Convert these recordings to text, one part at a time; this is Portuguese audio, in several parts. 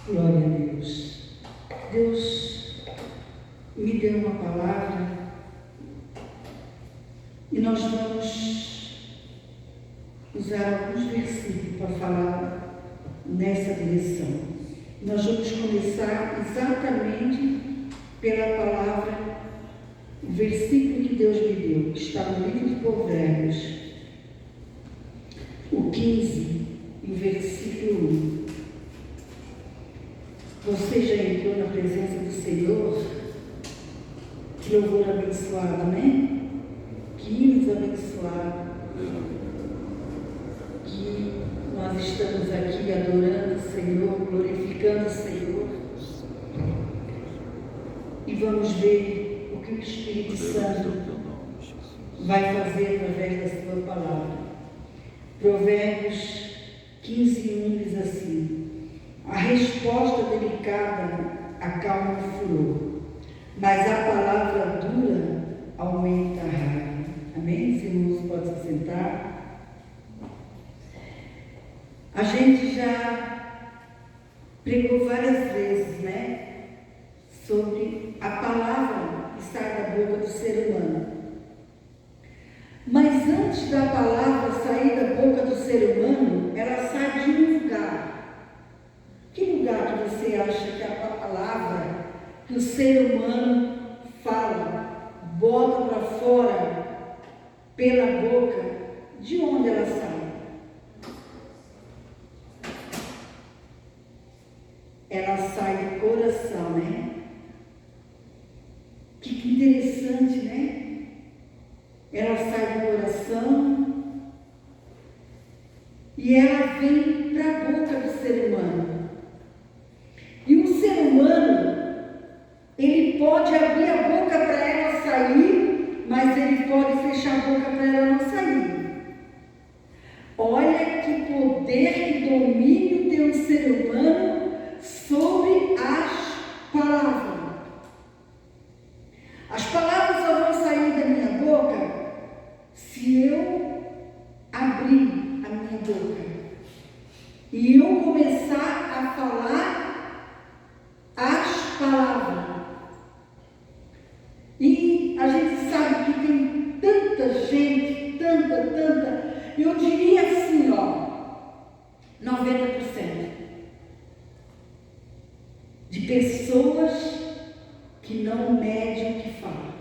Glória a Deus. Deus me deu uma palavra e nós vamos usar alguns versículos para falar nessa direção. Nós vamos começar exatamente pela palavra, o versículo que Deus me deu, que está no livro de Provérbios, o 15, e o versículo 1. Você já entrou na presença do Senhor? Que louvor abençoado, né? Que hinos abençoados. Que nós estamos aqui adorando o Senhor, glorificando o Senhor. E vamos ver o que o Espírito Santo vai fazer através da sua palavra. Provérbios 15, 1 diz assim: a resposta delicada acalma o furor, mas a palavra dura aumenta a raiva. Amém? Os irmãos podem se sentar. A gente já pregou várias vezes, né? Sobre a palavra que sai da boca do ser humano. Mas antes da palavra sair da boca do ser humano, ela sai de um lugar. Que lugar que você acha que a palavra que o ser humano fala, bota para fora pela boca, de onde ela sai? Ela sai do coração, né? Que interessante, né? Ela sai do coração e ela vem para a boca do ser humano. E o ser humano, ele pode abrir a boca para ela sair, mas ele pode fechar a boca para ela não sair. Olha que poder, que domínio tem o ser humano sobre as palavras. As palavras só vão sair da minha boca se eu abrir a minha boca e eu começar a falar as palavras. E a gente sabe que tem tanta gente, tanta, eu diria assim, 90% de pessoas que não medem o que falam.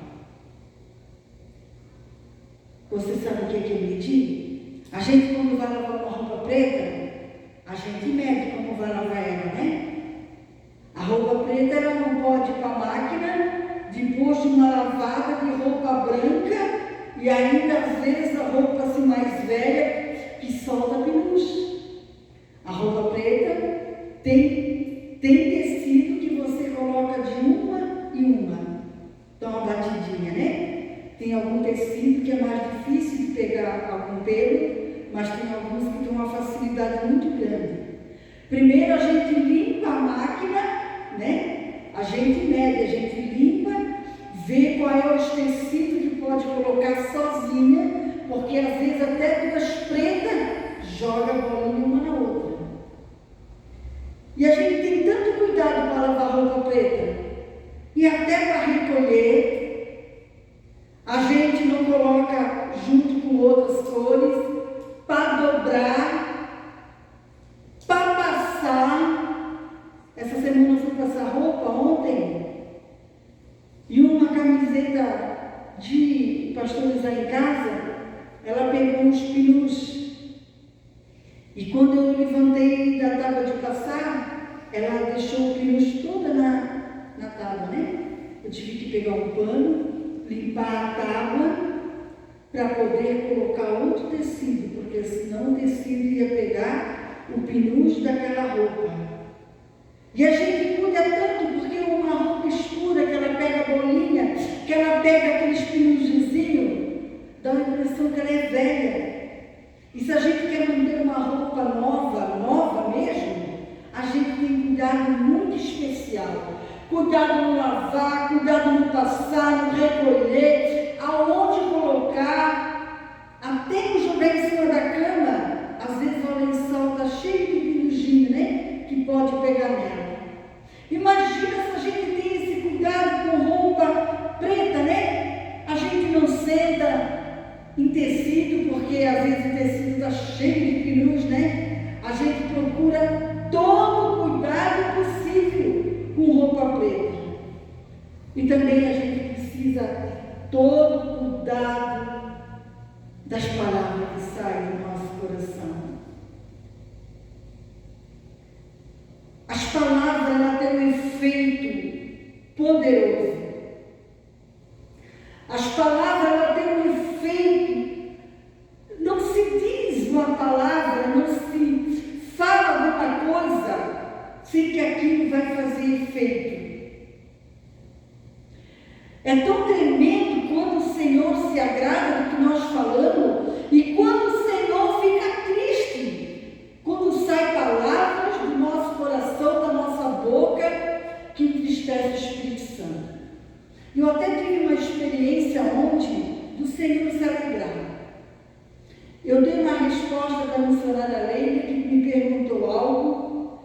Você sabe o que é medir? A gente, quando vai lavar uma roupa preta, a gente mede como vai lavar ela, né? A roupa preta, ela não pode ir para a máquina, depois de uma lavada de roupa branca, e ainda às vezes a roupa assim mais velha, que solta pinus. A roupa preta tem tecido que você coloca de uma e uma. Dá uma batidinha, né? Tem algum tecido que é mais difícil de pegar algum pelo, mas tem alguns que têm uma facilidade muito grande. Primeiro a gente limpa a máquina, né? A gente mede, a gente limpa, vê qual é o tecido que pode colocar sozinha, porque às vezes até duas pretas joga a bolinha uma na outra. E a gente tem tanto cuidado para lavar roupa preta, e até para recolher, a gente não coloca junto com outras cores, para dobrar, para passar. Essa semana eu fui passar roupa ontem, e uma camiseta de pastorizar em casa, ela pegou uns pinus. E quando eu levantei da tábua de passar, ela deixou o pinus toda na tábua, né? Eu tive que pegar um pano, limpar a tábua, para poder colocar outro tecido, porque senão o tecido ia pegar o pinus daquela roupa. E a gente cuida tanto, porque uma roupa escura, que ela pega a bolinha, que ela pega aqueles pinuzinhos, dá a impressão que ela é velha. E se a gente quer manter uma roupa nova mesmo, a gente tem um cuidado muito especial. Cuidado no lavar, cuidado no passar, no recolher, aonde colocar, até no jogar em cima da cama. Às vezes o lençol está cheio de pinujinho, né? Que pode pegar nela. tecido está cheio de perus, né? A gente procura todo o cuidado possível com roupa preta. E também a gente precisa todo o cuidado das palavras que saem do nosso coração. As palavras, ela têm um efeito poderoso. As palavras, ela têm um efeito. Não se diz uma palavra, não se fala alguma coisa sem que aquilo vai fazer efeito. É tão tremendo quando o Senhor se agrada do que nós falamos e quando o Senhor fica triste, quando saem palavras do nosso coração, da nossa boca, que entristece o Espírito Santo. Eu até tive uma experiência ontem do Senhor se alegrar. Eu dei uma resposta da missionária Leila, que me perguntou algo,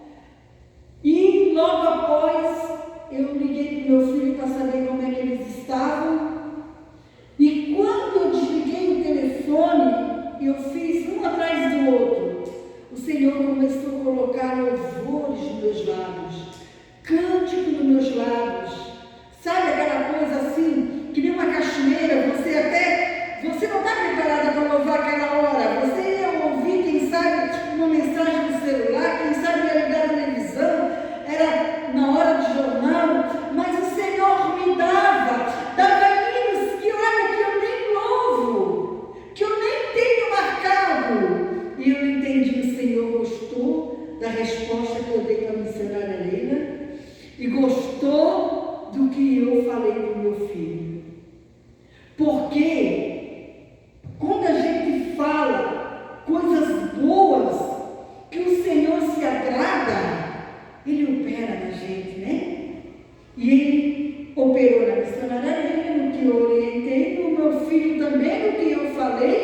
e logo após eu liguei para o meu filho para saber como é que eles estavam. E quando eu desliguei o telefone, eu fiz um atrás do outro. O Senhor começou a colocar louvores nos meus lábios, cântico nos meus lábios. Sabe aquela coisa assim, que nem uma cachoeira, você não está preparada para louvar aquela hora. Você ia ouvir, quem sabe, uma mensagem no celular, quem sabe ia ligar a televisão, era na hora do jornal, mas o Senhor me dava hinos que olha que eu nem louvo, que eu nem tenho marcado. E eu entendi, o Senhor gostou da resposta que eu dei para a missionária Leila e gostou do que eu falei para o meu filho. Porque quando a gente fala coisas boas, que o Senhor se agrada, Ele opera na gente, né? E Ele operou na missionária Leila, no que eu orientei, no meu filho também, no que eu falei.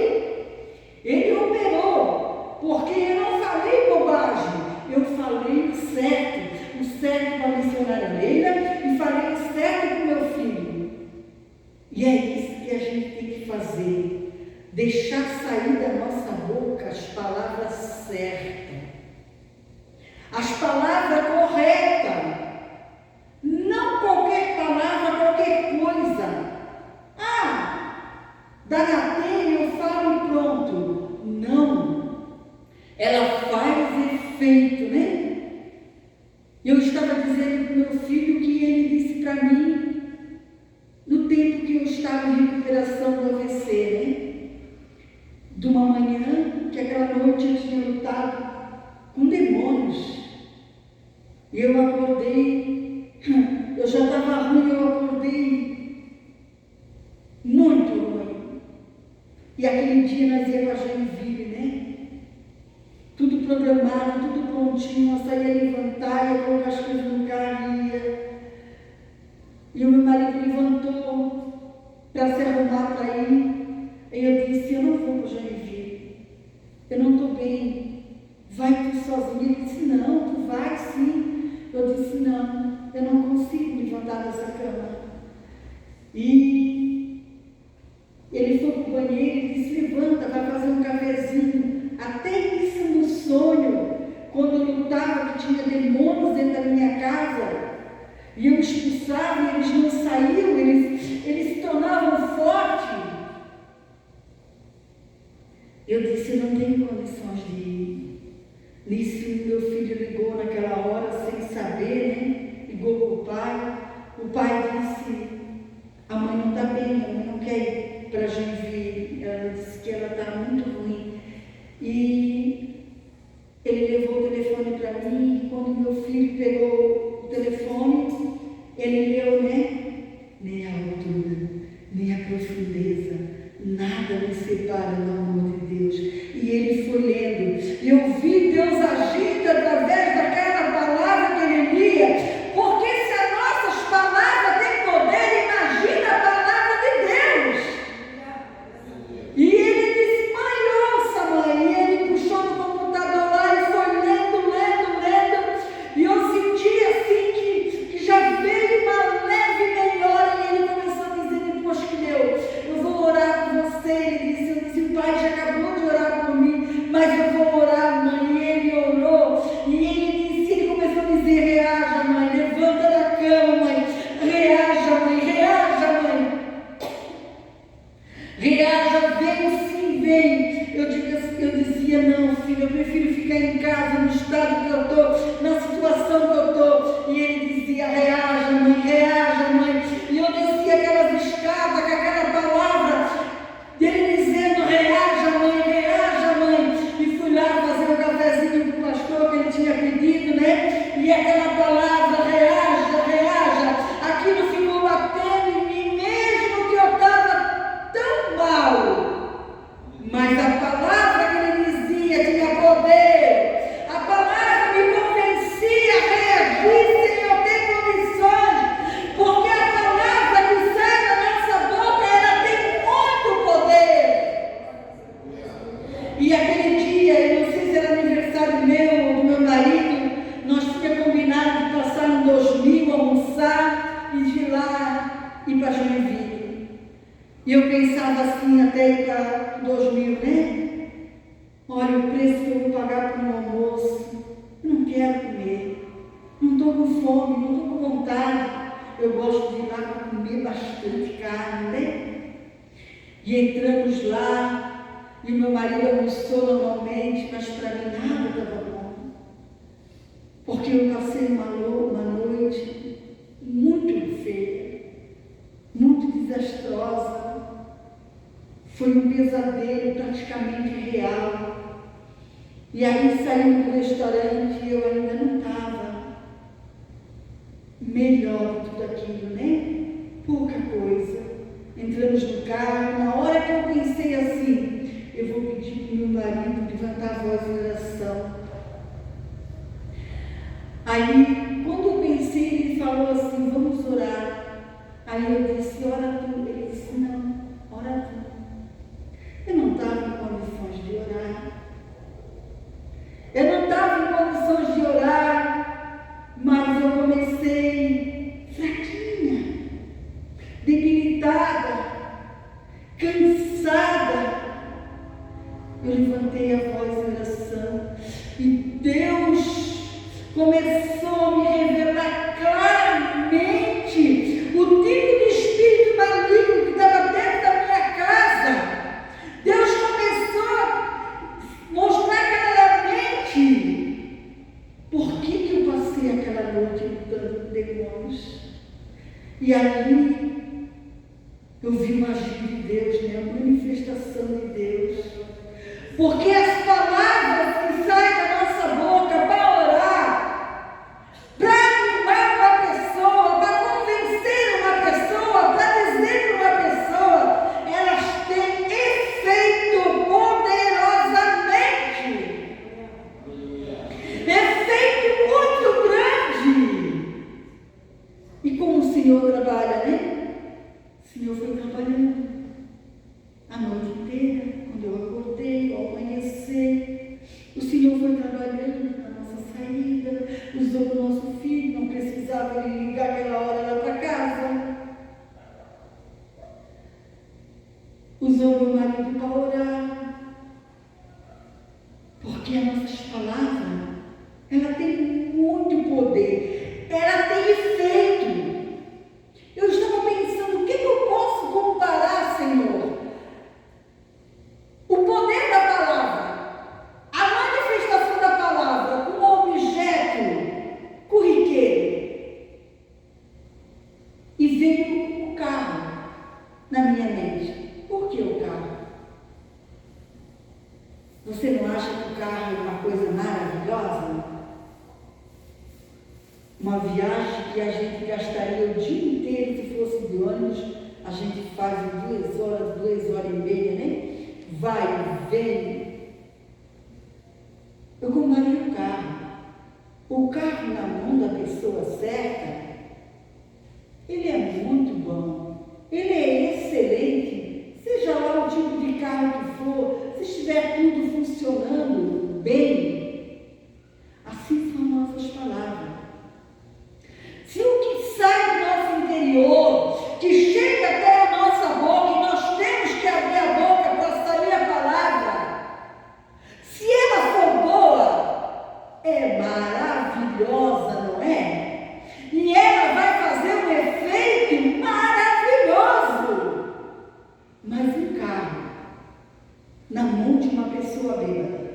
Ele operou, porque eu não falei bobagem, eu falei o certo para a missionária Leila e falei o certo para o meu filho. E é isso que a gente tem que fazer, deixar sair da nossa boca as palavras certas. As palavras corretas, não qualquer palavra, qualquer coisa. Da telha eu falo e pronto. Não, ela faz efeito, né? Eu estava dizendo para o meu filho que ele disse para mim, no tempo que eu estava em recuperação do AVC, né? De uma manhã, que aquela noite eu tinha lutado com demônios. E eu acordei, eu já estava ruim, eu acordei muito ruim. E aquele dia nós íamos para Joinville, né? Tudo programado, tudo prontinho, eu saía levantar, ia colocar as coisas no carro e ia. E o meu marido levantou para se arrumar para ir. E eu disse, eu não vou para Joinville, eu não estou bem. Vai tu sozinho? Ele disse, não, tu vai sim. Eu disse, não, eu não consigo me levantar dessa cama. E ele foi para o banheiro e disse, levanta, vai fazer um cafezinho. Até isso no sonho, quando eu lutava que tinha demônios dentro da minha casa, e eu expulsava e eles não saíam, eles se tornavam fortes. Eu disse, eu não tenho condições de ir. Nisso, meu filho ligou naquela hora, sem saber, né? Ligou para o pai. O pai disse, a mãe não está bem, a mãe não quer ir para Joinville. Ela disse que ela está muito ruim. E ele levou o telefone para mim, e quando meu filho pegou o telefone, ele leu, né? Nem a altura, nem a profundeza, nada me separa do amor de Deus. E ele foi lendo, e eu vi Deus agindo através daquela palavra que ele lia, porque se as nossas palavras têm poder, imagina a palavra de Deus. E ele disse, mãe, ouça, mãe. E ele puxou no computador lá e foi lendo, e eu senti mas eu vou orar, mãe. E ele orou, e ele começou a dizer: reaja, mãe, levanta da cama, mãe, reaja, mãe, reaja, mãe. Reaja, vem sim, vem. Eu dizia: não, filho, eu prefiro ficar em casa, no estado que eu estou, na situação que eu estou. E ele dizia: reaja, mãe, reaja, mãe. E eu descia aquelas escadas com aquela palavra dele dizendo: reaja, mãe, e fui lá fazer o cafezinho para o pastor que ele tinha pedido, né? E aquela palavra: reaja, reaja, aquilo ficou batendo em mim, mesmo que eu estava tão mal. Mas a palavra que ele dizia tinha poder. A palavra me convencia a reagir sem eu ter condições, porque a palavra que sai da nossa boca, ela tem muito poder. E aquele dia, eu não sei se era aniversário meu ou do meu marido, nós tínhamos combinado de passar no 2000, almoçar e de lá ir para Joinville. E eu pensava assim, até ir para 2000, né? Olha, o preço que eu vou pagar por um almoço, eu não quero comer, não estou com fome, não estou com vontade. Eu gosto de ir lá para comer bastante carne, né? E entramos lá, e meu marido almoçou normalmente, mas para mim nada estava bom. Porque eu passei uma noite muito feia, muito desastrosa. Foi um pesadelo praticamente real. E aí saímos do restaurante e eu ainda não estava melhor de tudo aquilo, né? Pouca coisa. Entramos no carro, na hora que eu pensei assim, eu vou pedir para o meu marido levantar a voz em oração. Aí, quando eu pensei, ele falou assim: vamos orar. Aí eu disse: ora tu. Ele disse: não, ora tu. Eu não estava em condições de orar. Eu não estava em condições de orar, mas eu comecei fraquinha, debilitada, cansada. Eu levantei a voz em oração e Deus começou a me revelar claramente o tipo de espírito maligno que estava dentro da minha casa. Deus começou a mostrar claramente por que eu passei aquela noite lutando com demônios. E ali eu vi uma agir de Deus, né? A manifestação de Deus. Porque as palavras que saem da nossa boca para orar, para animar uma pessoa, para convencer uma pessoa, para dizer para uma pessoa, elas têm efeito poderosamente. Efeito muito grande. E como o Senhor trabalha, né? O Senhor foi trabalhando a noite inteira, quando eu acordei, ao amanhecer. O Senhor foi trabalhando na nossa saída, usou o nosso filho, não precisava ele ligar aquela hora lá para casa. Usou meu marido para orar. Porque as nossas palavras, ela tem muito poder, ela tem efeito. Eu estava pensando, o que eu posso comparar, Senhor? O poder da palavra, a manifestação da palavra como objeto corriqueiro. E veio o carro na minha mente. Por que o carro? Você não acha que o carro é uma coisa maravilhosa? Uma viagem que a gente gastaria o dia inteiro se fosse de ônibus, a gente faz em 2 horas e meia, né? Vai e vem. Eu comparei o carro. O carro na mão da pessoa certa, ele é muito bom. Ele é excelente. Seja lá o tipo de carro que for, se estiver tudo funcionando bem, assim são nossas palavras. Se o que sai do nosso interior, que chega até a nossa boca, e nós temos que abrir a boca para sair a palavra, se maravilhosa, não é? E ela vai fazer um efeito maravilhoso. Mas um carro na mão de uma pessoa bêbada,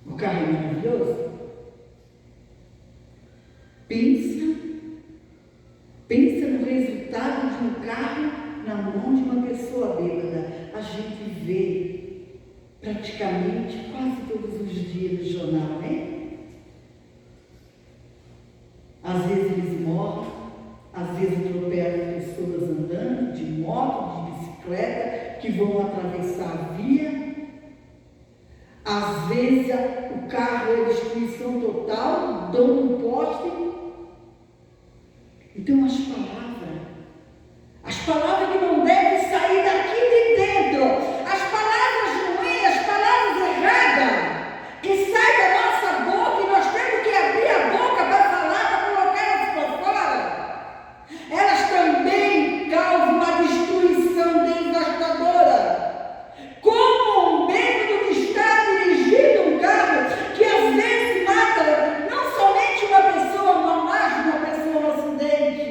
o carro é maravilhoso? Pensa no resultado de um carro na mão de uma pessoa bêbada. A gente vê praticamente quase todos os dias no jornal, né? Às vezes eles morrem, às vezes atropelam pessoas andando de moto, de bicicleta, que vão atravessar a via. Às vezes o carro é destruição total, dão um poste. Então as palavras que não devem sair daqui de dentro, as palavras ruins, as palavras erradas, que saem da nossa boca e nós temos que abrir a boca para falar, para colocar elas para fora, elas também causam uma destruição devastadora. Como um bêbado que está dirigindo um carro que às vezes mata não somente uma pessoa, mas mais de uma pessoa no acidente.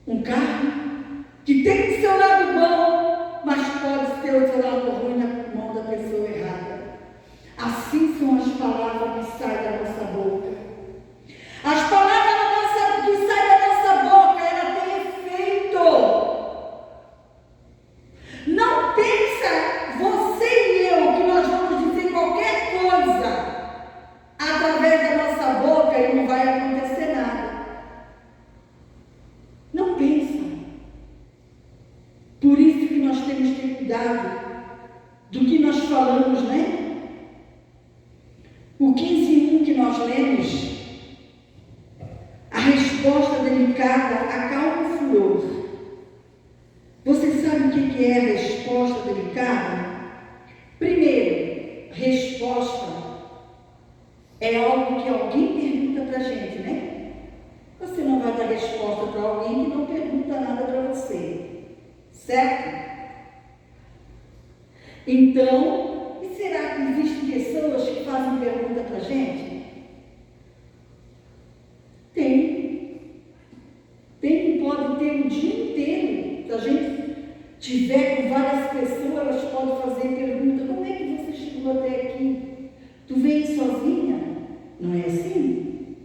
Um carro que tem o seu lado bom, mas pode ter o seu lado ruim na mão da pessoa errada. Assim são as palavras que saem da nossa boca. As palavras que saem da nossa boca, ela tem efeito. Não pensa você e eu que nós vamos dizer qualquer coisa através da nossa boca e não vai acontecer nada. Não pensa. Por isso que nós temos que ter cuidado do que nós falamos, né? O 15:1 que nós lemos, a resposta delicada acalma o furor. Você sabe o que é a resposta delicada? Primeiro, resposta é algo que alguém pergunta para a gente, né? Você não vai dar resposta para alguém que não pergunta nada para você, certo? Então, e será que existem pessoas que fazem pergunta para a gente? Tem, pode ter um dia inteiro. Se a gente tiver com várias pessoas, elas podem fazer pergunta: como é que você chegou até aqui? Tu veio sozinha? Não é assim?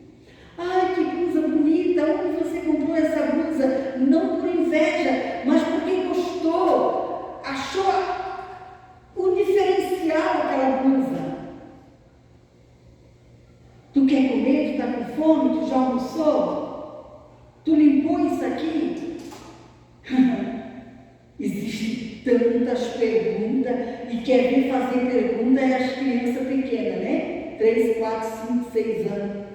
Ai, que blusa bonita, onde você comprou essa blusa? Não por inveja, mas porque gostou, achou o diferencial daquela blusa. Tu quer comer? Tu está com fome? Tu já almoçou? Tu limpou isso aqui? Existem tantas perguntas, e quer vir fazer pergunta é as crianças pequenas, né? 3, 4, 5, 6 anos.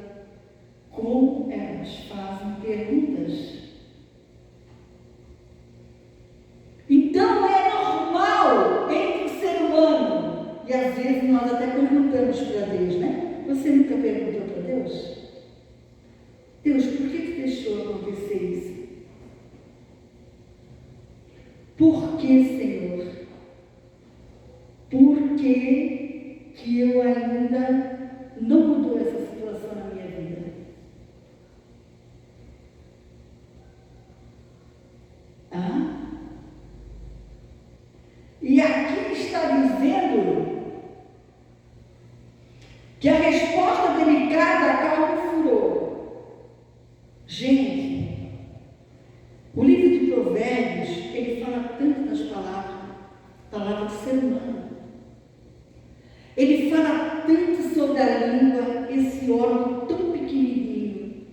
Como elas fazem perguntas? Então é normal entre o ser humano, e às vezes nós até perguntamos para Deus, né? Você nunca perguntou para Deus? Deus, por que tu deixou acontecer isso? Por que, Senhor? Por que eu ainda não mudou essa situação na minha vida? E aqui está dizendo que a resposta delicada acalma o furor. Gente, o livro de Provérbios, ele fala tanto das palavras do ser humano. Ele fala tanto sobre a língua, esse órgão tão pequenininho,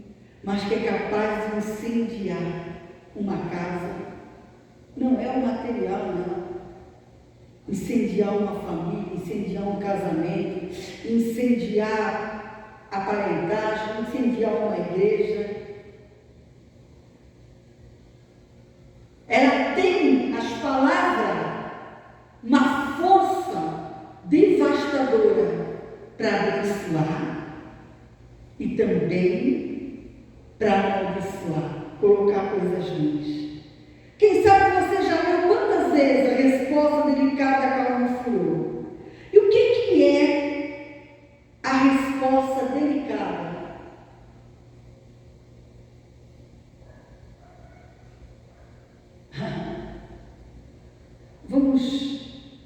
mas que é capaz de incendiar uma casa. Não é o material, não. Incendiar uma família, incendiar um casamento, incendiar a parentagem, incendiar uma igreja. Ela tem, as palavras, uma força devastadora para abençoar e também para amaldiçoar, colocar coisas ruins. Quem sabe você já leu quantas vezes a resposta delicada acalma o furor? vamos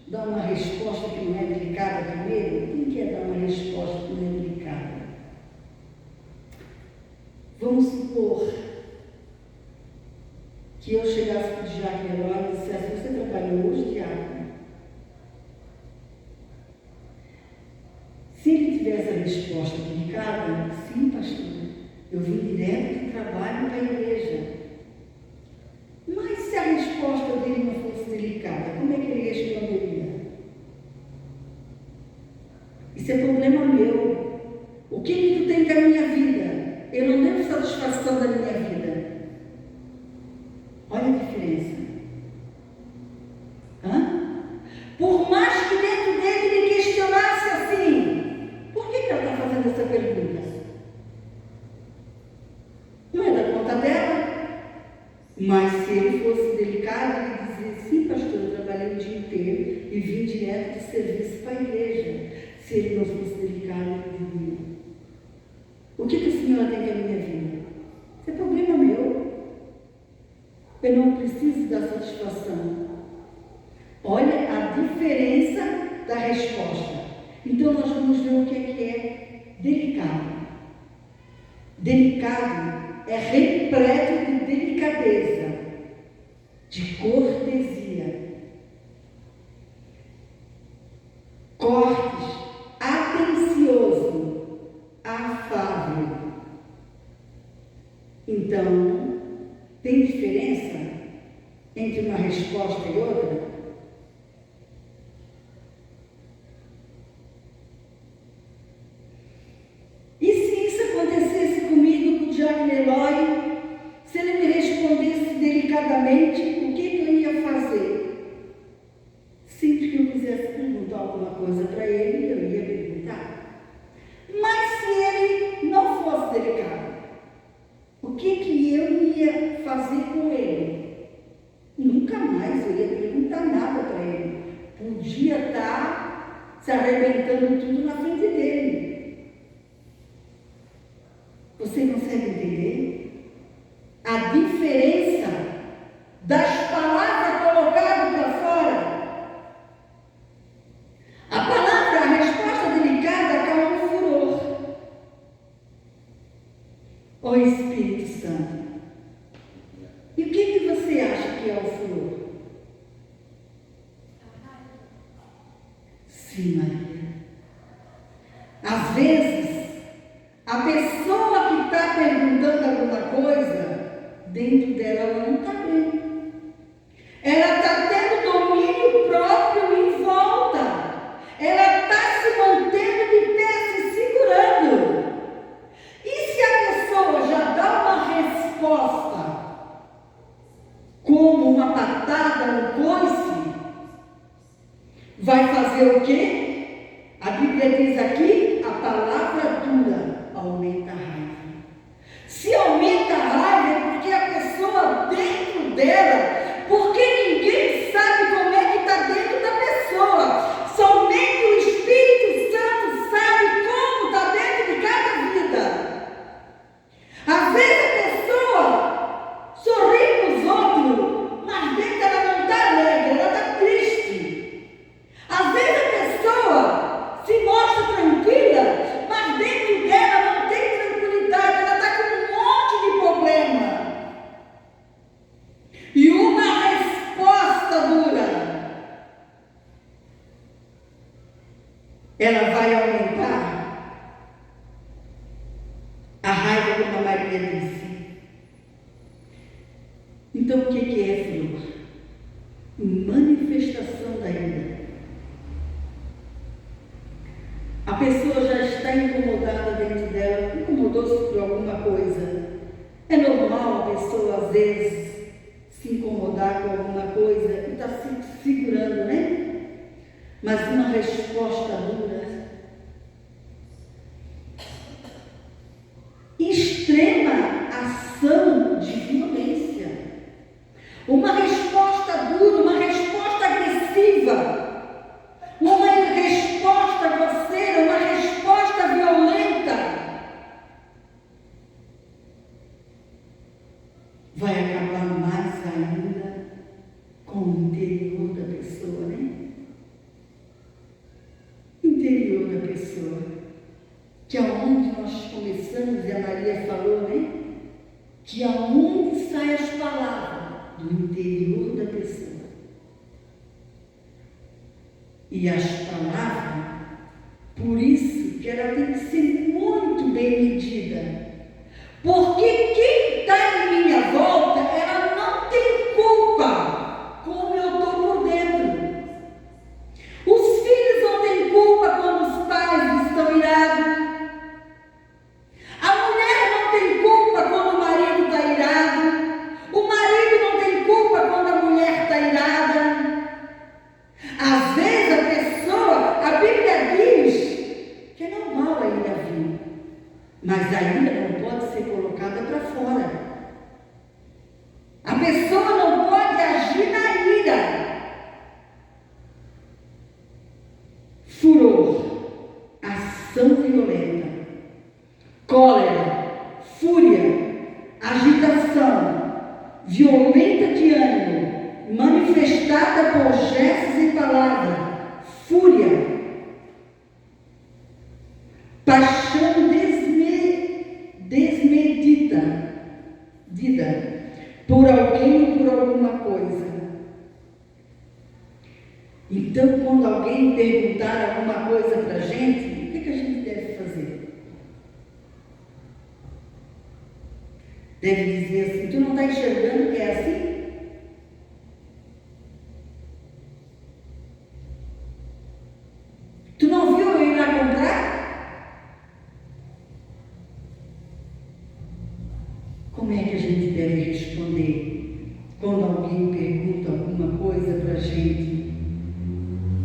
dar uma resposta que não é delicada primeiro? Quem quer dar uma resposta que não é delicada? Vamos supor que eu chegasse para o diácono Herói e dissesse: você trabalhou hoje, diácono? Se ele tivesse a resposta delicada: sim, pastor, eu vim direto do trabalho para a igreja. Mas se a resposta dele não fosse delicada, como é que ele responderia? Isso é problema meu. O que tu tem com a minha vida? Eu não devo satisfação da minha vida. Olha a diferença. Por mais que dentro dele ele questionasse assim: por que ela está fazendo essa pergunta? Não é da conta dela. Mas se ele fosse delicado, ele dizia: sim, pastor, eu trabalhei o dia inteiro e vim direto de serviço para a igreja. Se ele não fosse delicado, ele diria: o que a senhora tem com a minha vida? Isso é problema meu. Eu não preciso dar satisfação. Olha a diferença da resposta. Então nós vamos ver o que é delicado. Delicado é repleto de delicadeza, de cortesia, cortes, atencioso, afável. Então, tem diferença entre uma resposta e outra? E se isso acontecesse comigo, com o diácono Eloy, se ele me respondesse delicadamente, o que eu ia fazer? Sempre que eu quisesse perguntar alguma coisa para ele, eu ia perguntar. Mas se ele não fosse delicado, o que eu ia fazer com ele? Nunca mais eu ia perguntar nada para ele. Podia estar se arrebentando tudo na frente dele. Você consegue entender? A diferença das palavras colocadas para fora. A palavra, a resposta delicada causa um furor. Ó Espírito Santo. E o que você acha que é o furor? Sim, Maria. Às vezes, a pessoa que está perguntando alguma coisa, dentro dela ela não está bem. Ela está tendo domínio próprio em volta. Ela está se mantendo de pé, se segurando. E se a pessoa já dá uma resposta como uma patada no coice, vai fazer o quê? A Bíblia diz aqui: a palavra dura aumenta a raiva. Se aumenta a raiva é porque a pessoa dentro dela, porque ninguém sabe como é que está dentro da pessoa, somente o Espírito Santo sabe como está dentro de cada vida. Às vezes a pessoa sorri para os outros, mas dentro ela não está alegre, ela está triste. Às vezes a pessoa se mostra tranquila, mas dentro dela não tem tranquilidade, ela está com um monte de problema. E uma resposta dura, ela vai aumentar a raiva, como a Maria disse. Então, o que é furor? Manifestação da ira. A pessoa já está incomodada dentro dela, incomodou-se por alguma coisa. É normal a pessoa, às vezes, se incomodar com alguma coisa e está se segurando, né? Mas uma resposta dura, extrema ação de violência, uma resposta dura, uma resposta agressiva, uma resposta grosseira, uma resposta violenta, vai acabar mais ainda com o interior da pessoa, né? pessoa. Que aonde nós começamos, e a Maria falou, né? Que aonde saem as palavras, do interior da pessoa. E as palavras, por isso que ela tem que ser muito bem medida. Porque quem está em minha volta, ela não tem culpa, como eu estou por dentro. Os filhos não têm culpa quando os pais estão irados. A mulher não tem culpa quando o marido está irado. O marido não tem culpa quando a mulher está irada. Às vezes a pessoa, a Bíblia diz que é normal a ira vir, mas a ira não pode ser colocada para fora. A pessoa não pode agir na ira. Furor, ação violenta, cólera, fúria, agitação, violenta de ânimo, manifestada por gestos e palavras, fúria, paixão desmedida por alguém ou por alguma coisa. Então, quando alguém perguntar alguma coisa para a gente, o que a gente deve fazer? Deve dizer assim: tu não está enxergando que é assim? Tu não viu eu ir lá comprar? Como é que a gente deve responder quando alguém pergunta alguma coisa para a gente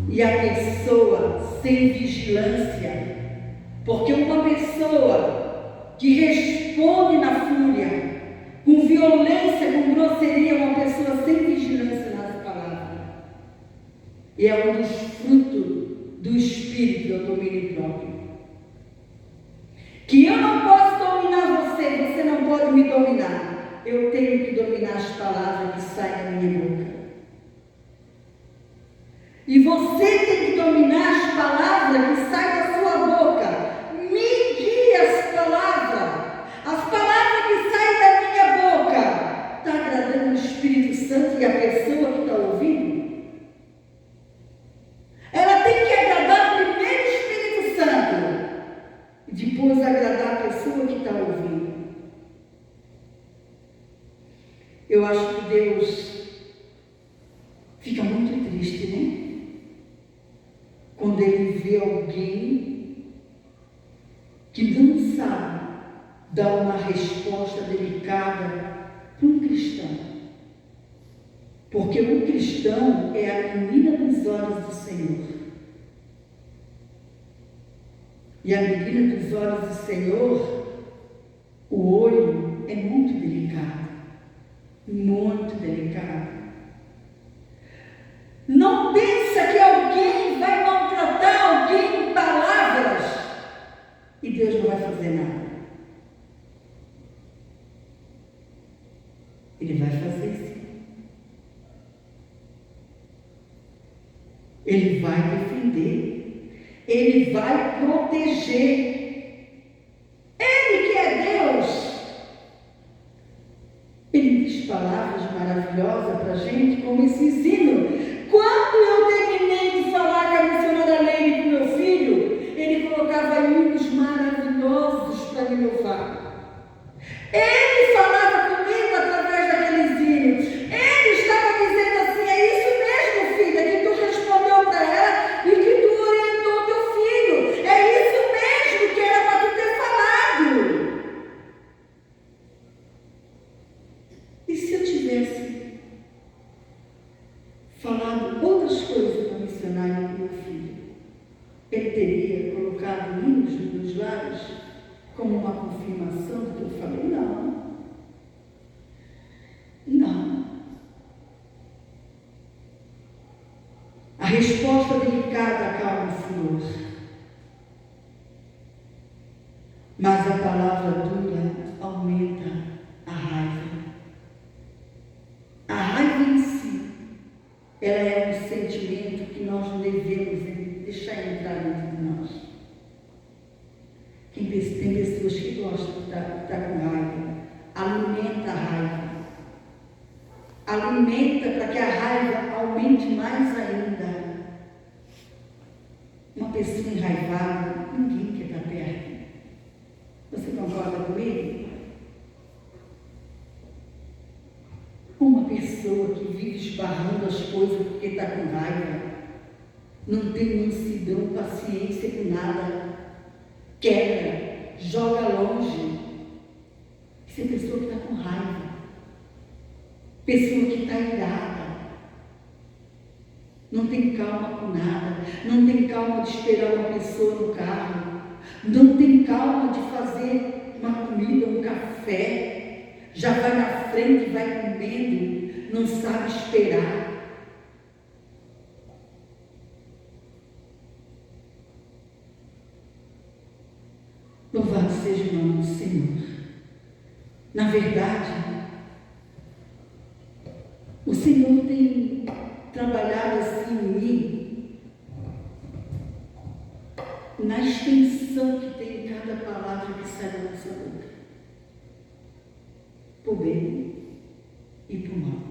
e a pessoa sem vigilância? Porque uma pessoa que responde na fúria, com violência, com grosseria, é uma pessoa sem vigilância nas palavras. E é um dos frutos do Espírito, do domínio próprio. Que eu não posso dominar você, você não pode me dominar. Eu tenho que dominar as palavras que saem da minha boca. E você tem que dominar as palavras que saem da sua boca. Medir as palavras. As palavras que saem da minha boca. Está agradando o Espírito Santo e a pessoa que está ouvindo? Ela tem que agradar primeiro o Espírito Santo e depois agradar a pessoa que está ouvindo. Eu acho que Deus fica muito triste, né? Quando Ele vê alguém que não sabe dar uma resposta delicada para um cristão. Porque o cristão é a menina dos olhos do Senhor. E a menina dos olhos do Senhor, o olho é muito delicado. Muito delicado. Não pensa que alguém vai maltratar alguém em palavras e Deus não vai fazer nada. Ele vai fazer sim. Ele vai defender. Ele vai proteger. Ele que é Deus. Ele diz palavras maravilhosas para a gente, como esses hinos. Quando eu terminei de falar com a missionária Leire e com meu filho, ele colocava hinos maravilhosos para me louvar. Ele falava comigo através daqueles hinos. Ele estava dizendo assim: é isso mesmo, filha, que tu respondeu para ela e que tu orientou teu filho. É isso mesmo que era para tu ter falado. E se eu tivesse falado outras coisas para a missionária e para o meu filho, ele teria colocado hinos nos meus lábios como uma confirmação do que eu falei? Não. Não. A resposta delicada acalma o furor. Mas a palavra dura aumenta a raiva. A raiva em si, ela é um sentimento que nós não devemos deixar entrar dentro de nós. pessoas que gostam de estar com raiva. Alimenta a raiva. Alimenta para que a raiva aumente mais ainda. Uma pessoa enraivada, ninguém quer estar perto. Você concorda comigo? Uma pessoa que vive esbarrando as coisas porque está com raiva, não tem mansidão, paciência com nada, quebra, joga longe. Essa é a pessoa que está com raiva, pessoa que está irada, não tem calma com nada, não tem calma de esperar uma pessoa no carro, não tem calma de fazer uma comida, um café, já vai na frente, vai comendo, não sabe esperar. Louvado seja o nome do Senhor. Na verdade, o Senhor tem trabalhado assim em mim, na extensão que tem em cada palavra que sai da nossa boca, para o bem e para o mal,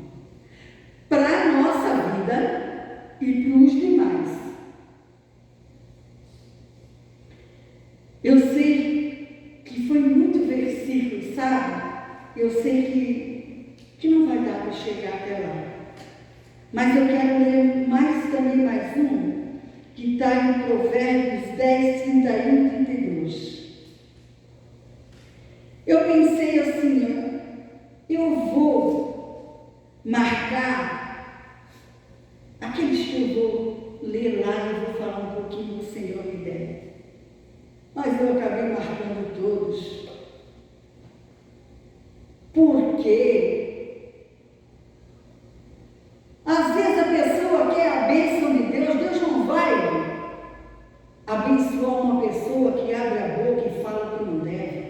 para a nossa vida e para os demais. Eu sei que foi muito versículo, sabe? Eu sei que não vai dar para chegar até lá. Mas eu quero ler mais um, que está em Provérbios 10, 31 e 32. Eu pensei assim, eu vou marcar aqueles que eu vou ler lá e vou falar um pouquinho do Senhor me der. Mas eu acabei marcando todos. Porque às vezes a pessoa quer a bênção de Deus, Deus não vai abençoar uma pessoa que abre a boca e fala o que não deve.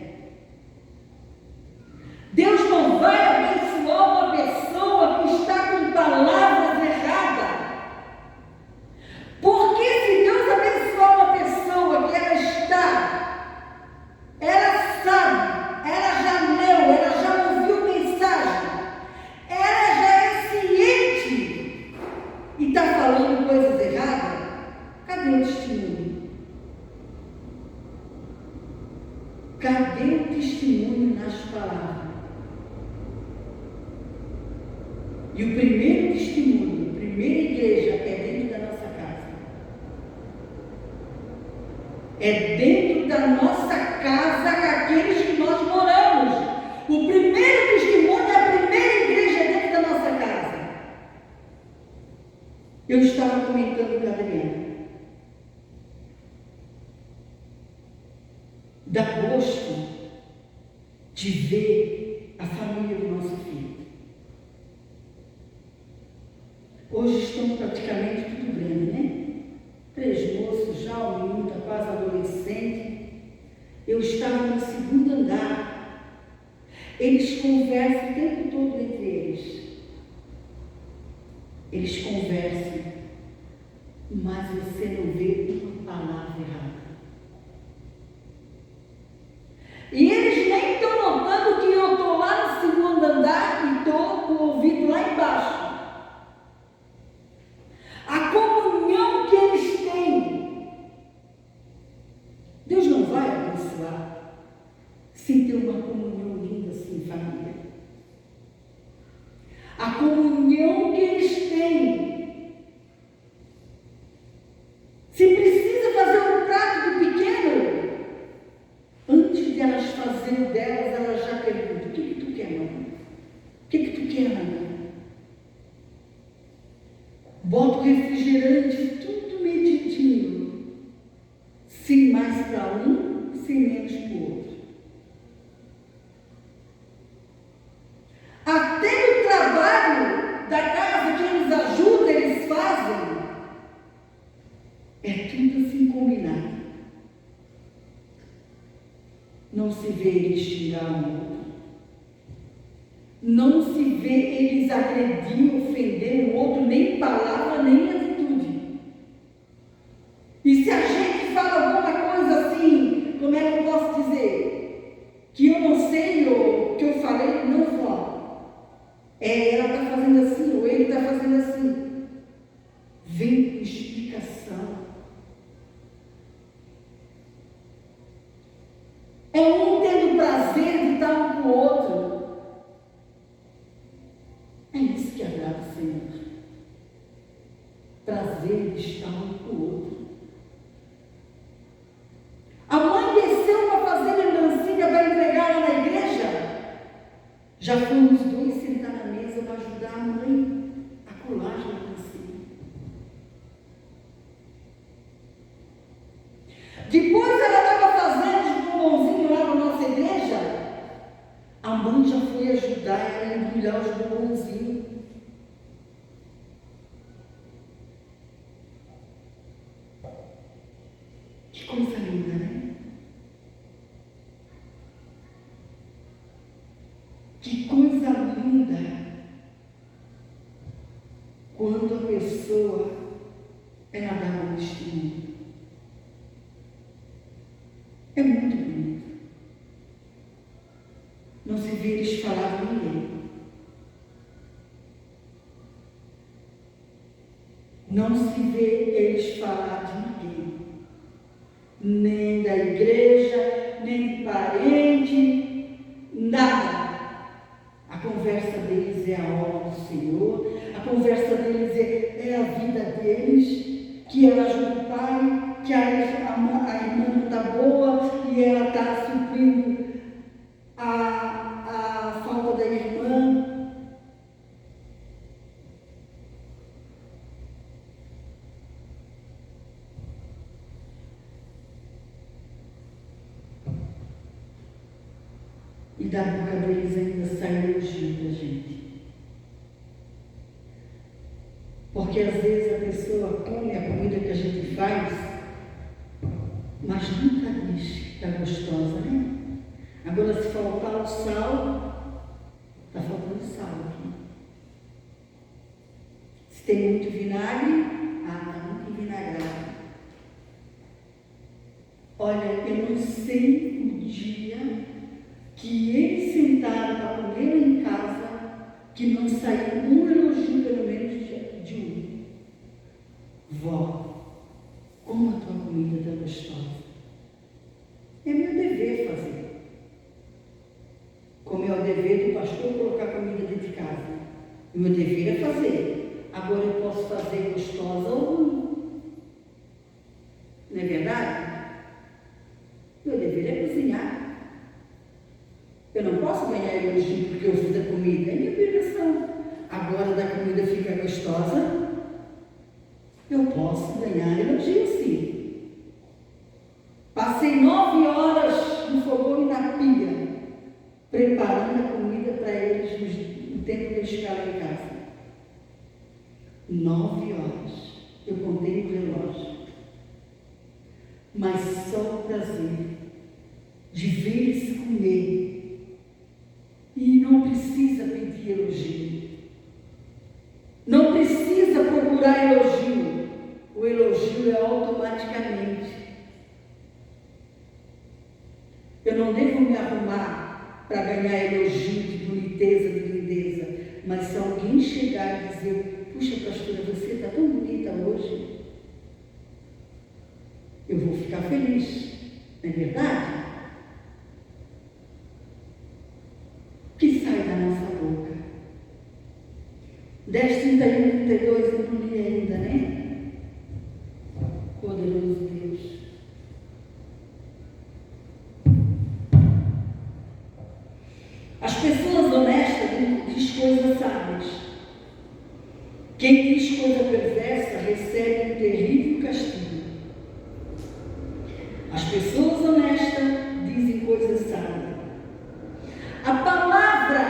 Deus não vai abençoar uma pessoa que está com palavras erradas. Porque se Deus abençoar uma pessoa que ela sabe, ela já leu, ela já ouviu mensagem, ela já é ciente e está falando coisas erradas, cadê o testemunho? Cadê o testemunho nas palavras? E o primeiro testemunho, a primeira igreja é dentro da nossa casa. É dentro da nossa casa com aqueles que nós moramos. O primeiro testemunho é a primeira igreja dentro da nossa casa. Eu estava comentando com a Adriana. Dá gosto de ver a família do nosso filho. Hoje estão praticamente tudo grande, né? 3 moços já, o menino está quase adolescente. Eu estava no segundo andar. Eles conversam o tempo todo entre eles. Eles conversam, mas você não vê uma palavra errada. E eles nem estão notando que eu estou lá no segundo andar e estou com o ouvido lá embaixo. A comunhão que eles têm, Deus não vai abençoar sem ter uma comunhão linda assim, família. A comunhão que eles têm, se precisa fazer um prato do pequeno, antes de elas fazerem o delas, elas já perguntam: o que tu quer, mãe? O que tu quer, mãe? Bota o refrigerante tudo medidinho, sem mais para um, sem menos para o outro. Até o trabalho da casa que eles ajudam, eles fazem. É tudo assim combinado. Não se vê eles xingar um outro. Não se vê eles agredir, ofender o outro, nem palavra, nem atitude. E se a gente fala alguma coisa assim, como é que eu posso dizer? prazer de estar um com o outro. A mãe desceu para fazer lembrancinha para entregar lá na igreja. Já fomos dois sentar na mesa para ajudar a mãe a colar a lembrancinha. Depois ela estava fazendo os bombonzinhos lá na nossa igreja. A mãe já foi ajudar ela a embrulhar os bombonzinhos. Que coisa linda, né? Que coisa linda quando a pessoa ela dá um testemunho. É muito bonito. Não se vê eles falar de ninguém. Não se vê eles falar de ninguém. Nem da igreja, nem de parente, nada. A conversa deles é a obra do Senhor, a conversa deles é a vida deles, que ela ajuda o pai, que a irmã não está boa e ela está suprindo a falta da irmã. E da boca deles ainda sai elogio da gente. Porque às vezes a pessoa come a comida que a gente faz, mas nunca diz que está gostosa, né? Agora, se faltar o sal, está faltando sal aqui. Se tem muito vinagre, está muito vinagrado. Olha, eu não sei o dia que eles sentaram para comer em casa, que não saiu um elogio, pelo menos, de um. Vó, como a tua comida está gostosa. É meu dever fazer. Como é o dever do pastor colocar comida dentro de casa. O meu dever é fazer. Agora eu posso fazer gostosa ou não. Não é verdade? Meu dever é cozinhar. Eu não posso ganhar elogio porque eu fiz a comida. É minha obrigação. Agora da comida fica gostosa, eu posso ganhar elogio sim. Passei 9 horas no fogão e na pia, preparando a comida para eles no tempo que eles ficaram em casa. 9 horas. Eu contei no relógio. Mas só o prazer de ver eles comer. E não precisa pedir elogio. Não precisa procurar elogio. O elogio é automaticamente. Eu não devo me arrumar para ganhar elogio de boniteza, de lindeza. Mas se alguém chegar e dizer, puxa, pastora, você está tão bonita hoje, eu vou ficar feliz. Não é verdade? Que sai da nossa boca. 10:31, 32, eu não li ainda, né? Poderoso Deus. As pessoas honestas diz coisas sábias. Quem diz coisa perversa recebe um terrível castigo. As pessoas honestas dizem coisas sábias. A palavra,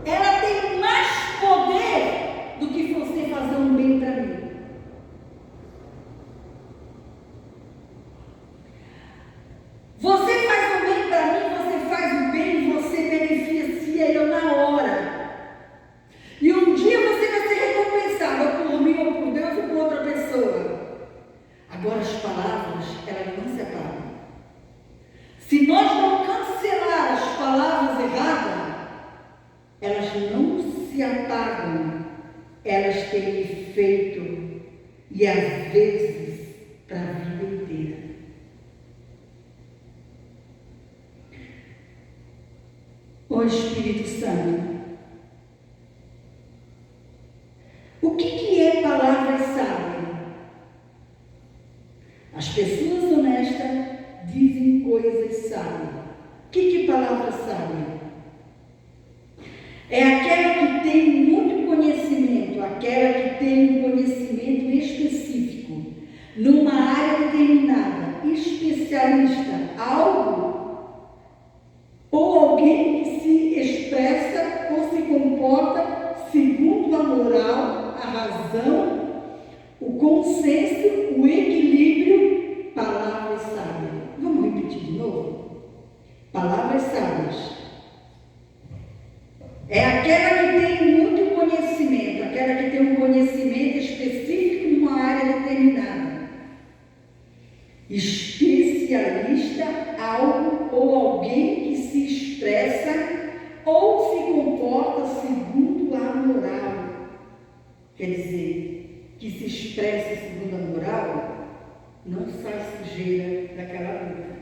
ela tem mais poder do que você fazer um bem para mim. Você faz um bem para mim, você faz o bem, você beneficia eu na hora. E um dia você vai ser recompensado, ou por mim, ou por Deus, ou por outra pessoa. Agora as palavras, elas não se apagam. Se nós não cancelar as palavras erradas, elas não se apagam, elas têm efeito e às vezes para a vida inteira. O Espírito Santo, O que é palavra sábia? As pessoas honestas dizem coisas sábias. O que é palavra sábia? É aquela que tem muito conhecimento, aquela que tem um conhecimento específico, numa área determinada, especialista, algo ou alguém que se expressa ou se comporta segundo a moral, a razão, o consenso, o equilíbrio, palavras sábias. Vamos repetir de novo? Palavras sábias. É aquela que tem muito conhecimento, aquela que tem um conhecimento específico numa área determinada. Especialista, algo ou alguém que se expressa ou se comporta segundo a moral. Quer dizer, que se expressa segundo a moral, não sai sujeira daquela boca.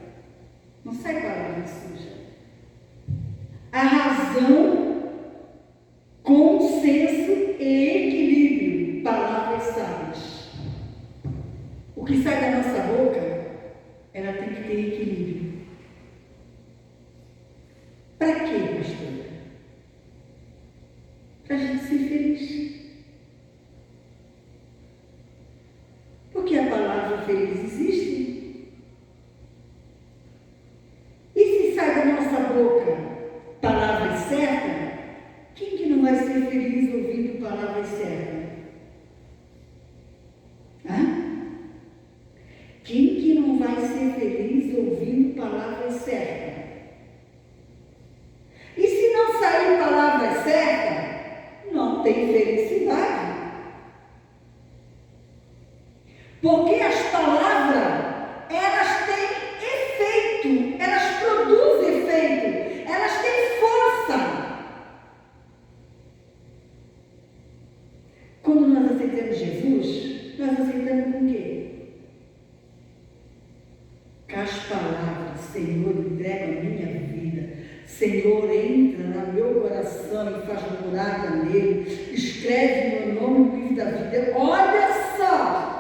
Não sai palavra suja. A razão, consenso e equilíbrio, palavras sábias. O que sai da nossa boca, ela tem que ter equilíbrio. Para quê, pastora? Para a gente ser feliz. Porque a palavra feliz existe. E se sai da nossa boca palavras certas, quem que não vai ser feliz ouvindo palavras certas? Quem que não vai ser feliz ouvindo palavras certas? E se não sair palavras certas, não tem felicidade. Porque as palavras, elas têm efeito, elas produzem efeito, elas têm força. Quando nós aceitamos Jesus, nós aceitamos com o quê? Com as palavras: Senhor, entrega a minha vida. Senhor, entra no meu coração e faz morada nele. Escreve meu nome no livro da vida. Olha só!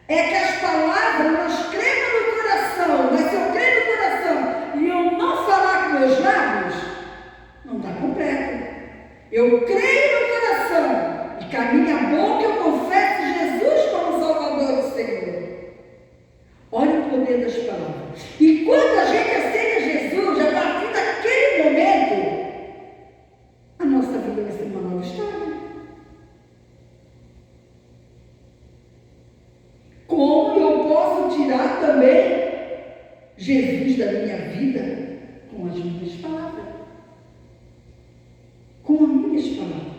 É que as palavras nós cremos no coração, mas se eu creio no coração e eu não falar com meus lábios, não está completo. Eu creio no coração e com a minha boca eu confesso Jesus como Salvador e Senhor. Olha o poder das palavras. E quando a gente aceita Jesus, a partir daquele momento, a nossa vida vai ser uma nova história. Como eu posso tirar também Jesus da minha vida? Com as minhas palavras. Com as minhas palavras.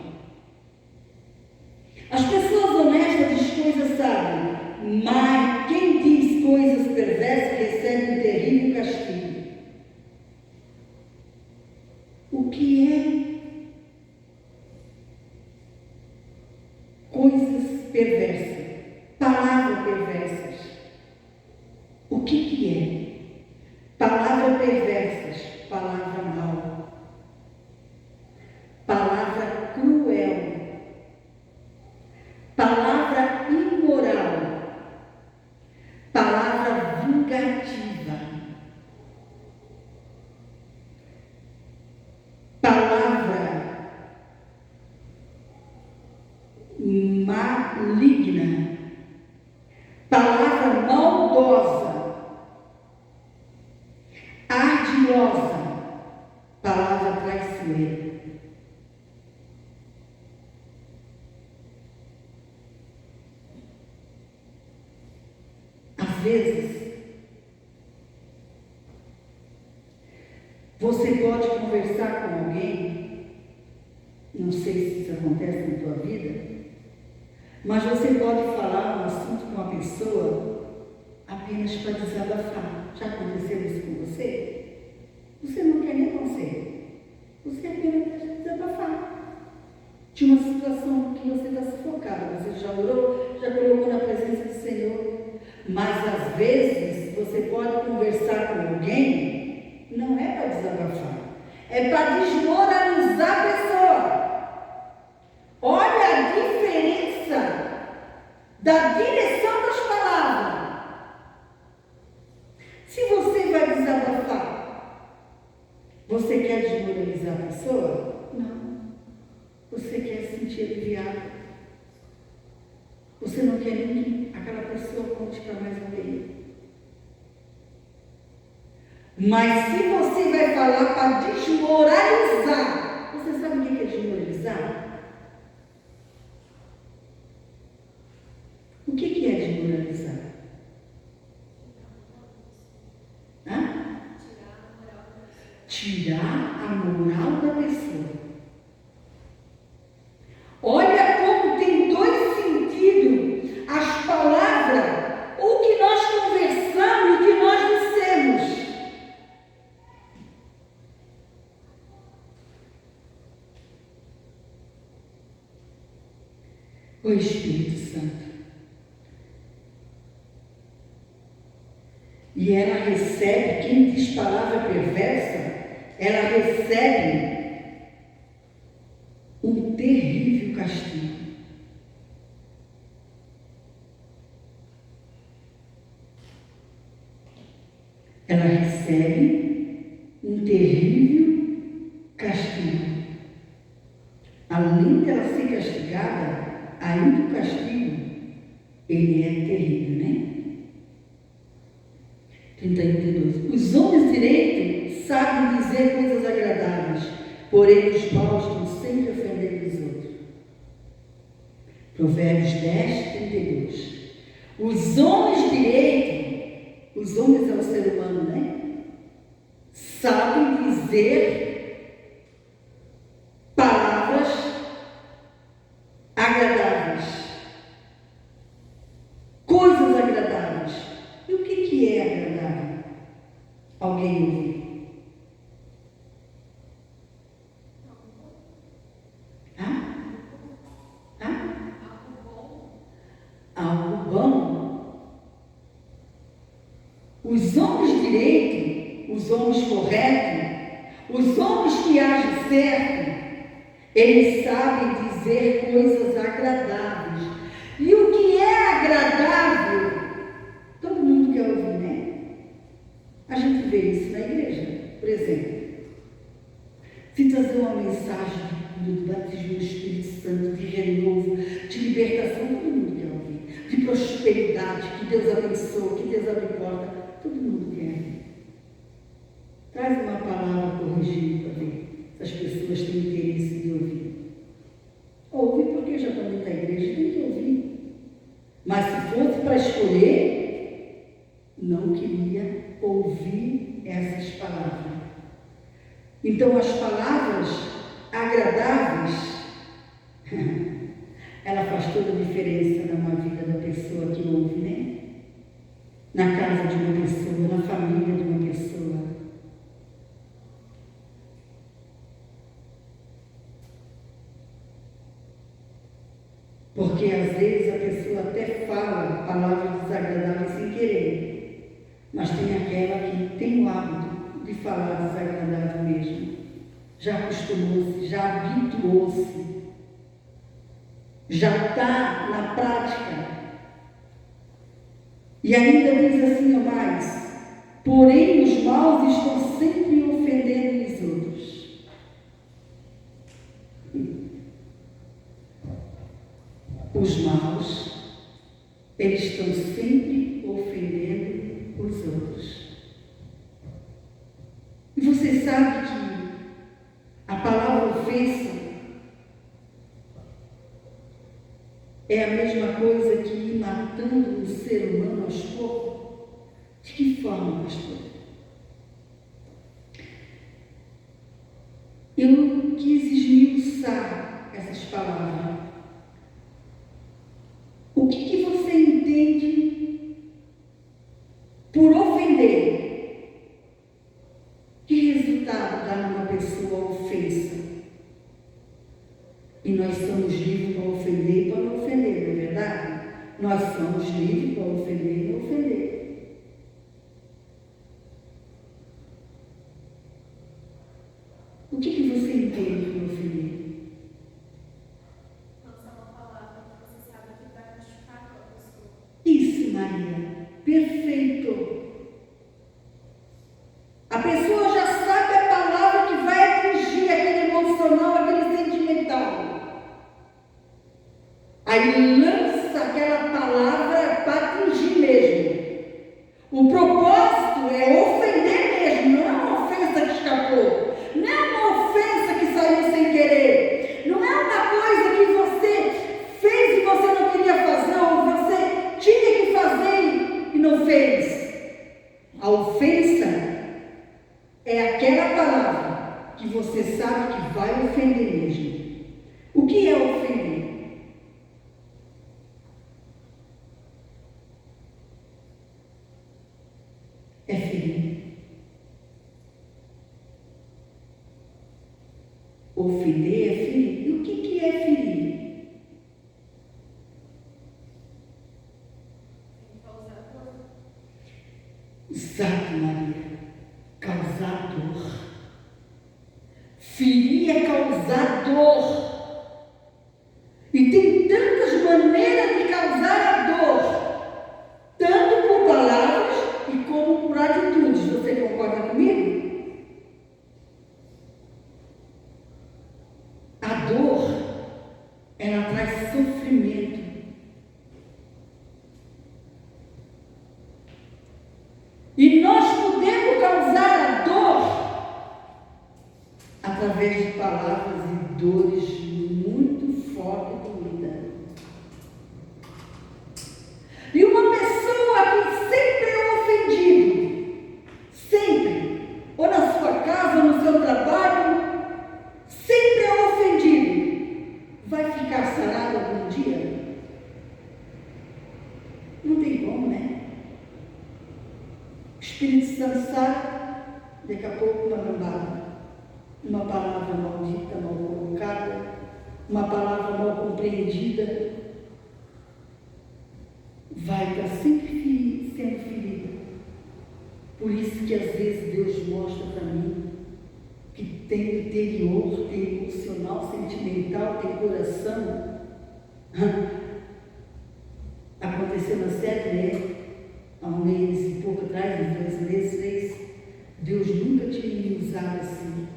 As pessoas honestas dizem coisas sábias, mas quem diz coisas perversas recebe um terrível castigo. O que é coisas perversas? Palavras perversas. O que é? Palavras perversas, palavra mal, palavra cruel, palavra imoral, palavra vingativa, palavra maligna, palavra maldosa, ardilosa, palavra traiçoeira. Às vezes, você pode conversar com alguém, não sei se isso acontece na tua vida, mas você pode falar um assunto com uma pessoa apenas para desabafar. Já aconteceu isso com você? Você não quer nem conselho. Você apenas quer desabafar. De uma situação que você está sufocado. Você já orou, já colocou na presença do Senhor. Mas às vezes você pode conversar com alguém, não é para desabafar. É para desmoralizar a pessoa. Olha a diferença da direção das palavras. Se você vai desabafar, você quer desmoralizar a pessoa? Não. Você quer se sentir aliviado. Você não quer nem que aquela pessoa conte para mais alguém. Mas se você vai falar para desmoralizar, você sabe o que é desmoralizar? O que é desmoralizar? Hã? Tirar a moral da pessoa. Olha como tem dois sentidos as palavras, o que nós conversamos e o que nós dissemos. O Espírito Santo. E ela recebe, quem diz palavra perversa, ela recebe um terrível castigo. Ela recebe um terrível castigo. Além de ela ser castigada, ainda o castigo, ele é terrível, né? 32. Os homens direitos sabem dizer coisas agradáveis, porém os maus estão sempre ofendendo os outros. Provérbios 10, 32. Os homens direitos, os homens é o ser humano, né? Sabem dizer palavras agradáveis, coisas agradáveis. E o que é agradável? Alguém ouvir? Algo bom. Os homens direitos, os homens corretos, os homens que agem certo, eles sabem dizer coisas agradáveis. E o que é agradável, todo mundo quer ouvir, né? A gente vê isso na igreja, por exemplo. Se trazer uma mensagem de batismo do Espírito Santo, de renovo, de libertação, todo mundo quer ouvir. De prosperidade, que Deus abençoe, que Deus abre porta, todo mundo quer. Traz uma palavra corrigida para ver se as pessoas têm interesse de ouvir. Ouve porque já está dentro da igreja, tem que ouvir. Mas se fosse para escolher, não queria ouvir essas palavras. Então as palavras agradáveis, ela faz toda a diferença na vida da pessoa que ouve, né? Na casa de uma pessoa, na família de uma pessoa. Porque às vezes a pessoa até fala palavras desagradáveis sem querer, mas tem aquela que tem o hábito de falar desagradável mesmo. Já acostumou-se, já habituou-se, já está na prática. E ainda diz assim a mais: porém os maus estão sempre ofendendo os outros. Os maus, eles estão sempre ofendendo os outros. E você sabe que a palavra ofensa é a mesma coisa que ir matando um ser humano aos poucos? De que forma, pastor? Eu quis esmiuçar essas palavras. O que você entende por ofender? Que resultado dá numa pessoa a ofensa? E nós somos livres para ofender e para não ofender, não é verdade? Nós somos livres para ofender e não ofender. O que você entende por ofender? Lançar uma palavra que você sabe que vai machucar aquela Maria, perfeito. A pessoa já sabe a palavra que vai atingir aquele emocional, aquele sentimental. Aí lança aquela palavra para atingir mesmo. O propósito é ofender mesmo, não é uma ofensa que escapou, não é uma ofensa que saiu sem querer, não é uma coisa que você fez e você não queria fazer, ou você tinha que fazer e não fez. A ofensa é aquela palavra que você sabe que vai ofender mesmo. O que é ofender? É ferir. Ofender é ferir. E o que é ferir? Causar dor. Exato, Maria. Causar dor. Ferir é causar dor. E tem tantas maneiras de causar a dor, tanto por palavras e como por atitudes. Você concorda comigo? A dor, ela traz sofrimento. E nós podemos causar a dor através de palavras e dores muito fortes e doídas. E uma pessoa que sempre é ofendido, sempre, ou na sua casa, ou no seu trabalho, sempre é ofendido, vai ficar sarado algum dia? Não tem como, né? O Espírito Santo sabe, daqui a pouco uma lambada, uma palavra maldita, mal colocada, uma palavra mal compreendida, vai estar sempre sendo ferida. Por isso que às vezes Deus mostra para mim que tem interior, tem emocional, sentimental, tem coração. Aconteceu na série, né? Há um mês e pouco atrás, uns 2 meses, 3, Deus nunca tinha me usado assim.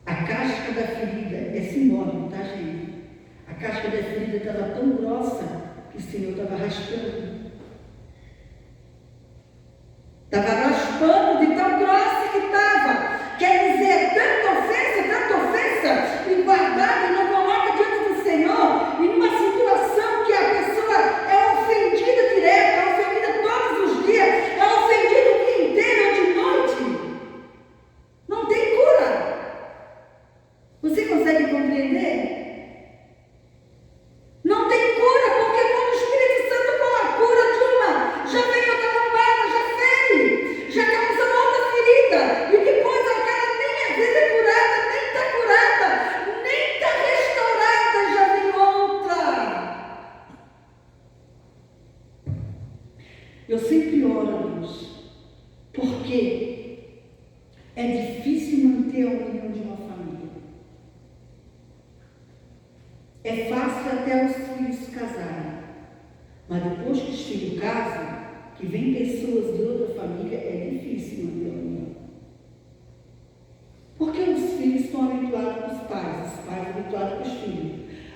A casca da ferida é simbólico, tá, gente? A casca da ferida estava tão grossa que o Senhor estava raspando. Estava raspando de tão grossa que estava. Quer dizer, tanta ofensa, e guardada e não coloca diante do Senhor, e numa situação que a pessoa é ofendida direto, é ofendida todos os dias, é ofendida o dia inteiro ou de noite. Não tem cura. Você consegue compreender? Não tem cura, porque quando o Espírito Santo com a cura de uma, já vem outra lambada, já fere, já causa outra ferida, e depois aquela nem às vezes é curada, nem está curada, nem está restaurada, já vem outra. Eu sempre oro a Deus, porque é difícil manter a união de uma família. É fácil até os filhos se casarem, mas depois que os filhos casam, que vem pessoas de outra família, é difícil manter a união. Porque os filhos estão habituados com os pais habituados com os filhos.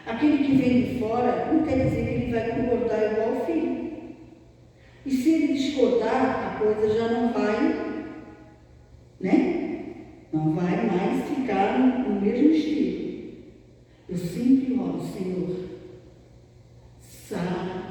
Aquele que vem de fora não quer dizer que ele vai concordar igual ao filho. E se ele discordar, a coisa já não vai, né? Não vai mais ficar no mesmo estilo. Eu sempre oro, Senhor, sara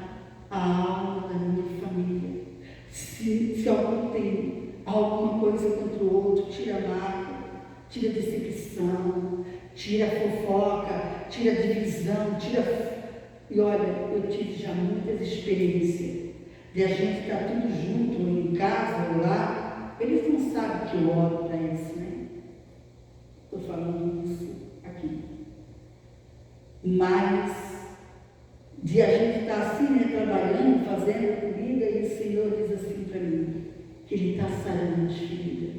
a alma da minha família. Se algum tem alguma coisa contra o outro, tira a mágoa, tira a decepção, tira a fofoca, tira a divisão, E olha, eu tive já muitas experiências de a gente estar tudo junto, ou em casa, ou lá. Eles não sabem que eu oro para isso, né? Estou falando isso aqui. Mas de a gente estar assim, né, trabalhando, fazendo comida, e o Senhor diz assim para mim, que Ele está sarando as feridas.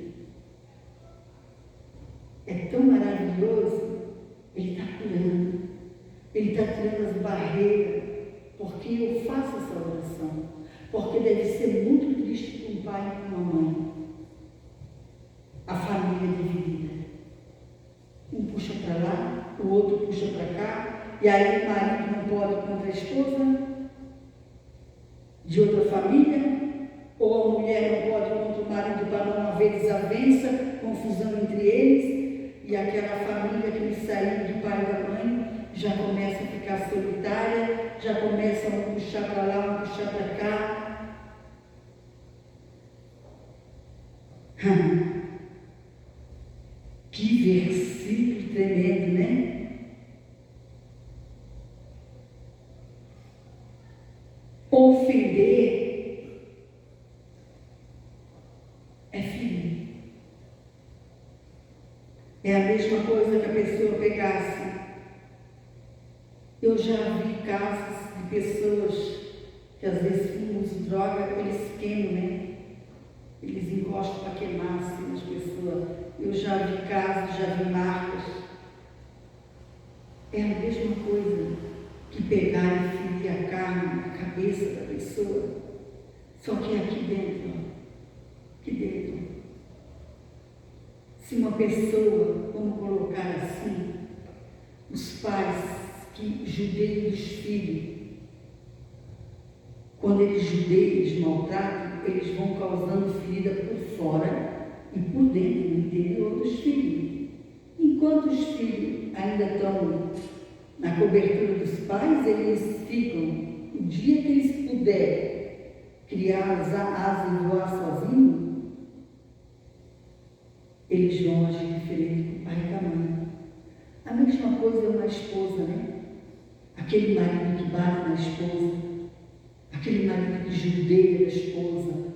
É tão maravilhoso, Ele está curando, Ele está tirando as barreiras, porque eu faço essa oração. porque deve ser muito triste para um pai e para uma mãe. A família dividida. Um puxa para lá, o outro puxa para cá, e aí o marido não pode contra a esposa de outra família, ou a mulher não pode contra o marido para não haver desavença, confusão entre eles, e aquela família que me saiu do pai e da mãe já começa a ficar solitária, já começa um puxar para lá, um puxar para cá. Que versículo tremendo, né? Ofender é ferir. É a mesma coisa que a pessoa pegasse. Eu já vi casos de pessoas que às vezes fumam droga, eles queimam, né? Eles encostam para queimar assim as pessoas. Eu já vi casos, já vi marcas. É a mesma coisa que pegar e ferir a carne, a cabeça da pessoa. Só que é aqui dentro, ó. Aqui dentro. Se uma pessoa, vamos colocar assim, os pais que judeiam os filhos, quando eles judeiam, eles maltratam, eles vão causando ferida por fora e por dentro, no interior dos filhos. Enquanto os filhos ainda estão na cobertura dos pais, eles ficam, o dia que eles puderem criar as asas e voar sozinhos, eles vão agir diferente com o pai e com a mãe. A mesma coisa é uma esposa, né? Aquele marido que bate na esposa, aquele marido que judeia a esposa,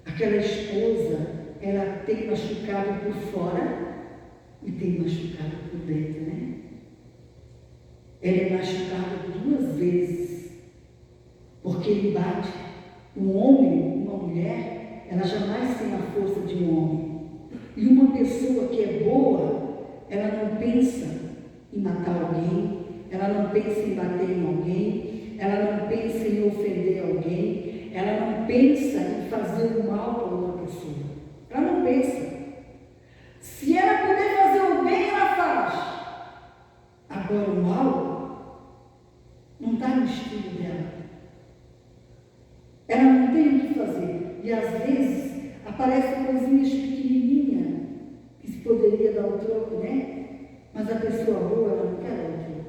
aquela esposa, ela tem machucado por fora e tem machucado por dentro, né? Ela é machucada 2 vezes, porque ele bate. Um homem, uma mulher, ela jamais tem a força de um homem. E uma pessoa que é boa, ela não pensa em matar alguém, ela não pensa em bater em alguém, ela não pensa em ofender alguém, ela não pensa em fazer o mal para outra pessoa. Ela não pensa. Se ela puder fazer o bem, ela faz. Agora o mal não está no estilo dela. Ela não tem o que fazer. E às vezes aparecem coisinhas pequenininhas que se poderia dar o troco, né? Mas a pessoa boa, ela não quer dar o troco.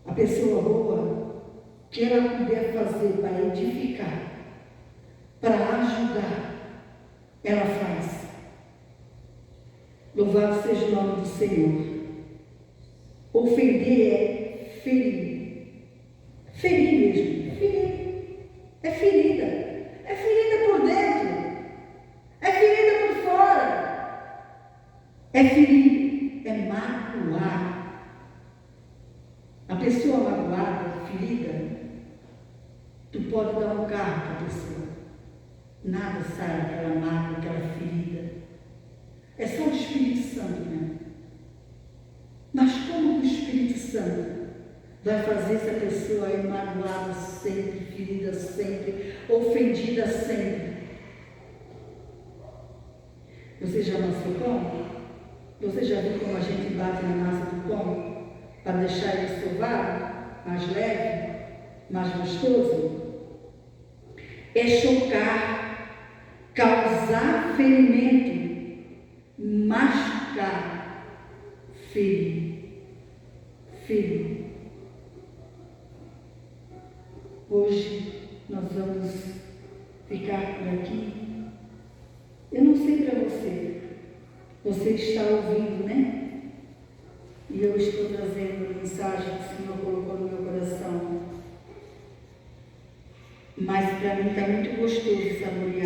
A pessoa boa, que ela puder fazer para edificar, para ajudar, ela faz. Louvado seja o nome do Senhor. Ofender é ferir. Ferir mesmo. Ferir. É ferida. É ferida por dentro. É ferida por fora. É ferir. É magoar. A pessoa magoada, ferida, tu pode dar um carro para a pessoa. Nada sai daquela mágoa, daquela ferida. É só o Espírito Santo, né? Mas como o Espírito Santo vai fazer essa pessoa aí magoada sempre, ferida sempre, ofendida sempre? Você já amassou pão? Você já viu como a gente bate na massa do pão para deixar ele sovado, mais leve, mais gostoso? É chocar, causar ferimento, machucar, ferir. Ferir. Hoje nós vamos ficar por aqui. Eu não sei para você. Você está ouvindo, né? E eu estou trazendo a mensagem que o Senhor colocou no meu coração. Mas para mim está muito gostoso saborear.